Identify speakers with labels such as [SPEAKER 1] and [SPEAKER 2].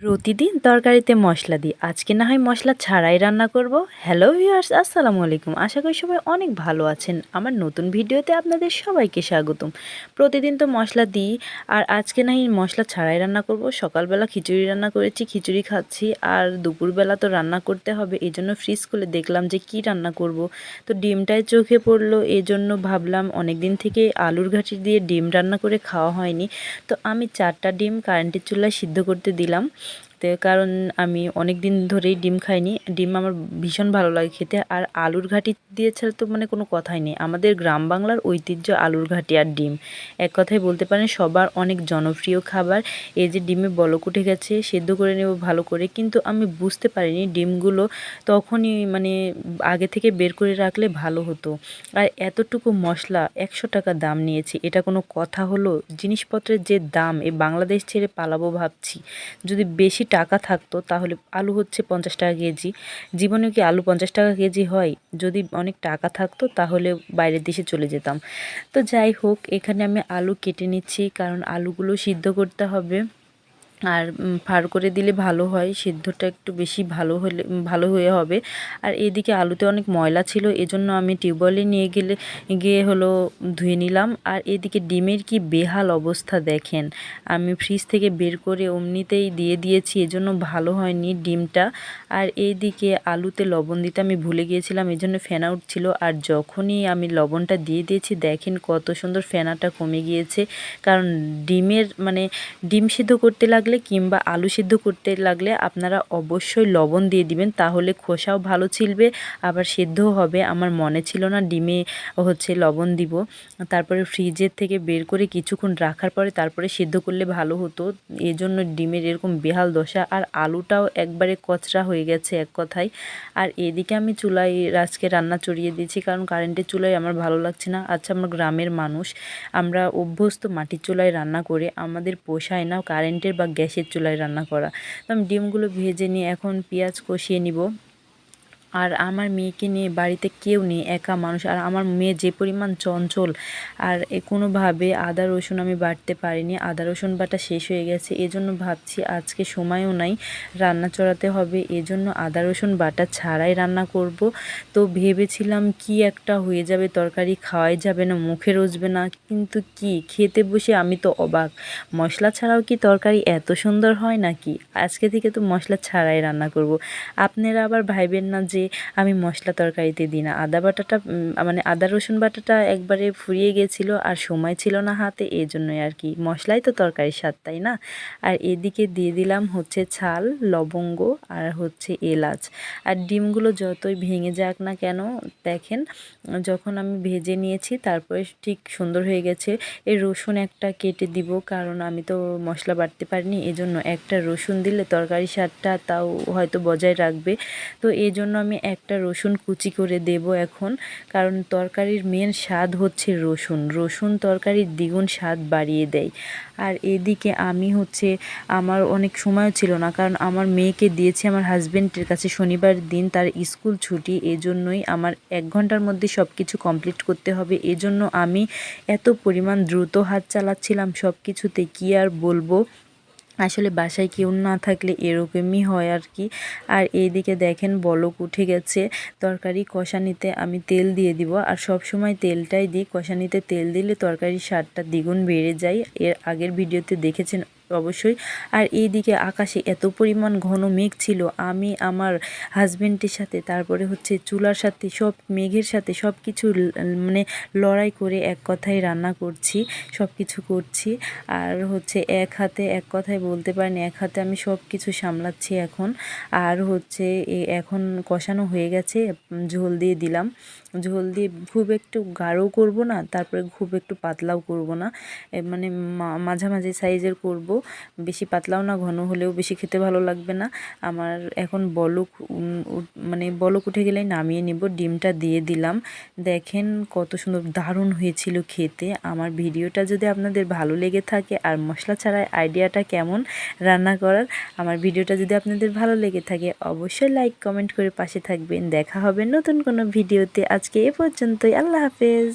[SPEAKER 1] প্রতিদিন তরকারিতে মশলা দিই, আজকে না হয় মশলা ছাড়াই রান্না করব। হ্যালো ভিউয়ার্স, আসসালামু আলাইকুম। আশা করি সবাই অনেক ভালো আছেন। আমার নতুন ভিডিওতে আপনাদের সবাইকে স্বাগতম। প্রতিদিন তো মশলা দিই, আর আজকে না হয় মশলা ছাড়াই রান্না করব। সকালবেলা খিচুড়ি রান্না করেছি, খিচুড়ি খাচ্ছি, আর দুপুরবেলা তো রান্না করতে হবে। এই জন্য ফ্রিজ খুলে দেখলাম যে কি রান্না করব। তো ডিমটাই চোখে পড়লো, এই জন্য ভাবলাম অনেক দিন থেকে আলুর ঘাঁটি দিয়ে ডিম রান্না করে খাওয়া হয়নি। তো আমি 4টা ডিম কারেন্টের চুলায় সিদ্ধ করতে দিলাম। তো কারণ আমি অনেক দিন ধরেই ডিম খাইনি, ডিম আমার ভীষণ ভালো লাগে খেতে। আর আলুর ঘাঁটি দিয়ে ছাড়া তো মানে কোনো কথাই নেই, আমাদের গ্রাম বাংলার ঐতিহ্য আলুর ঘাঁটি আর ডিম, এক কথায় বলতে পারেন সবার অনেক জনপ্রিয় খাবার। এই যে ডিমে বলক উঠে গেছে, সেদ্ধ করে নেব ভালো করে, কিন্তু আমি বুঝতে পারিনি ডিমগুলো তখনই মানে আগে থেকে বের করে রাখলে ভালো হতো। আর এতটুকু মশলা 100 টাকা দাম নিয়েছি, এটা কোনো কথা হলো? জিনিসপত্রের যে দাম, এই বাংলাদেশ ছেড়ে পালাবো ভাবছি। যদি বেশি টাকা থাকতো তাহলে আলু হচ্ছে 50 টাকা কেজি, জীবনে কি আলু 50 টাকা কেজি হয়? যদি অনেক টাকা থাকতো তাহলে বাইরের দেশে চলে যেতাম। তো যাই হোক, এখানে আমি আলু কেটে নিচ্ছি, কারণ আলুগুলো সিদ্ধ করতে হবে। আর ফার করে দিলে ভালো হয়, সিদ্ধটা একটু বেশি ভালো হলে ভালো হয়ে হবে। আর এদিকে আলুতে অনেক ময়লা ছিল, এজন্য আমি টিউবওয়েলে নিয়ে গিয়ে হলো ধুয়ে নিলাম। আর এদিকে ডিমের কি বেহাল অবস্থা দেখেন, আমি ফ্রিজ থেকে বের করে অমনিতেই দিয়ে দিয়েছি, এজন্য ভালো হয়নি ডিমটা। আর এইদিকে আলুতে লবণ দিতে আমি ভুলে গিয়েছিলাম, এজন্য ফেনা উঠছিল। আর যখনই আমি লবণটা দিয়ে দিয়েছি, দেখেন কত সুন্দর ফেনাটা কমে গিয়েছে। কারণ ডিমের মানে ডিম সিদ্ধ করতে লাগলে কিংবা আলু সিদ্ধ করতে লাগলে আপনারা অবশ্যই লবণ দিয়ে দিবেন, তাহলে খোসাও ভালো ছিলবে, আবার সিদ্ধও হবে। আমার মনে ছিল না ডিমে হচ্ছে লবণ দিব। তারপরে ফ্রিজের থেকে বের করে কিছুক্ষণ রাখার পরে তারপরে সিদ্ধ করলে ভালো হতো, এজন্য ডিমের এরকম বেহাল দশা। আর আলুটাও একবারে কচরা হয়ে গেছে এক কথায়। আর এদিকে আমি চুলায় আজকে রান্না চড়িয়ে দিয়েছি, কারণ কারেন্টের চুলায় আমার ভালো লাগছে না। আচ্ছা, আমরা গ্রামের মানুষ, আমরা অভ্যস্ত মাটির চুলায় রান্না করে, আমাদের পোষায় না কারেন্টের বা গ্যাসের চুলায় রান্না করা। তো আমি ডিমগুলো ভেজে নিয়ে এখন পেঁয়াজ কষিয়ে নিব। আর আমার মেয়েকে নিয়ে বাড়িতে কেউ নেই, একা মানুষ। আর আমার মেয়ে যে পরিমাণ চঞ্চল, আর কোনোভাবে আদা রসুন আমি বাটতে পারিনি, আদা রসুন বাটা শেষ হয়ে গেছে। এজন্য ভাবছি আজকে সময়ও নাই, রান্না চড়াতে হবে, এজন্য আদা রসুন বাটা ছাড়াই রান্না করব। তো ভেবেছিলাম কি একটা হয়ে যাবে, তরকারি খাওয়াই যাবে না, মুখে রোচবে না, কিন্তু কি খেতে বসে আমি তো অবাক, মশলা ছাড়াও কি তরকারি এত সুন্দর হয় নাকি। আজকে থেকে তো মশলা ছাড়াই রান্না করব। আপনারা আবার ভাইবেন না যে আমি মশলা তরকারিতে দিই না। আদা বাটাটা মানে আদা রসুন বাটাটা একবারে ফুরিয়ে গেছিলো, আর সময় ছিল না হাতে, এই জন্যই আর কি। মশলাই তো তরকারির স্বাদ, তাই না? আর এদিকে দিয়ে দিলাম হচ্ছে ছাল, লবঙ্গ, আর হচ্ছে এলাচ। আর ডিমগুলো যতই ভেঙে যাক না কেন, দেখেন যখন আমি ভেজে নিয়েছি তারপরে ঠিক সুন্দর হয়ে গেছে। এই রসুন একটা কেটে দিব, কারণ আমি তো মশলা বাটতে পারিনি, এজন্য একটা রসুন দিলে তরকারি স্বাদটা তাও হয়তো বজায় রাখবে। তো এই জন্য আমি একটা রসুন কুচি করে দেব এখন, কারণ তরকারির মেন স্বাদ হচ্ছে রসুন, রসুন তরকারির দ্বিগুণ স্বাদ বাড়িয়ে দেয়। আর এদিকে আমি হচ্ছে আমার অনেক সময় ছিল না, কারণ আমার মেয়েকে দিয়েছি আমার হাজব্যান্ডের কাছে, শনিবার দিন তার স্কুল ছুটি, এজন্যই আমার 1 ঘন্টার মধ্যে সব কিছু কমপ্লিট করতে হবে। এজন্য আমি এত পরিমাণ দ্রুত হাত চালাচ্ছিলাম সব কিছুতে, কী আর বলবো। আসলে বাসায় কেউ না থাকলে এরকমই হয় আর কি। আর এইদিকে দেখেন বলক উঠে গেছে, তরকারি কষানিতে আমি তেল দিয়ে দিব। আর সব সময় তেলটাই দিই, কষানিতে তেল দিলে তরকারির স্বাদটা দ্বিগুণ বেড়ে যায়, এর আগের ভিডিওতে দেখেছেন অবশ্যই। আর এইদিকে আকাশে এত পরিমাণ ঘন মেঘ ছিল, আমি আমার হাজব্যান্ডের সাথে, তারপরে হচ্ছে চুলার সাথে, সব মেঘের সাথে সব কিছু মানে লড়াই করে এক কথায় রান্না করছি, সব কিছু করছি। আর হচ্ছে এক হাতে, এক কথায় বলতে পারেন এক হাতে আমি সব কিছু সামলাচ্ছি এখন। আর হচ্ছে এখন কষানো হয়ে গেছে, ঝোল দিয়ে দিলাম। ঝোল দিয়ে খুব একটু গাঢ়ও করব না, তারপরে খুব একটু পাতলাও করব না, মানে মাঝামাঝি সাইজের করব, বেশি পাতলাও না, ঘন হলেও বেশি খেতে ভালো লাগবে না আমার। এখন বলক মানে বলক উঠে গেলেই নামিয়ে নিব, ডিমটা দিয়ে দিলাম। দেখেন কত সুন্দর, দারুণ হয়েছিল খেতে। আমার ভিডিওটা যদি আপনাদের ভালো লেগে থাকে, আর মশলা ছাড়া আইডিয়াটা কেমন রান্না করার, আমার ভিডিওটা যদি আপনাদের ভালো লেগে থাকে অবশ্যই লাইক কমেন্ট করে পাশে থাকবেন। দেখা হবে নতুন কোনো ভিডিওতে, আজকে এ পর্যন্তই, আল্লাহ হাফেজ।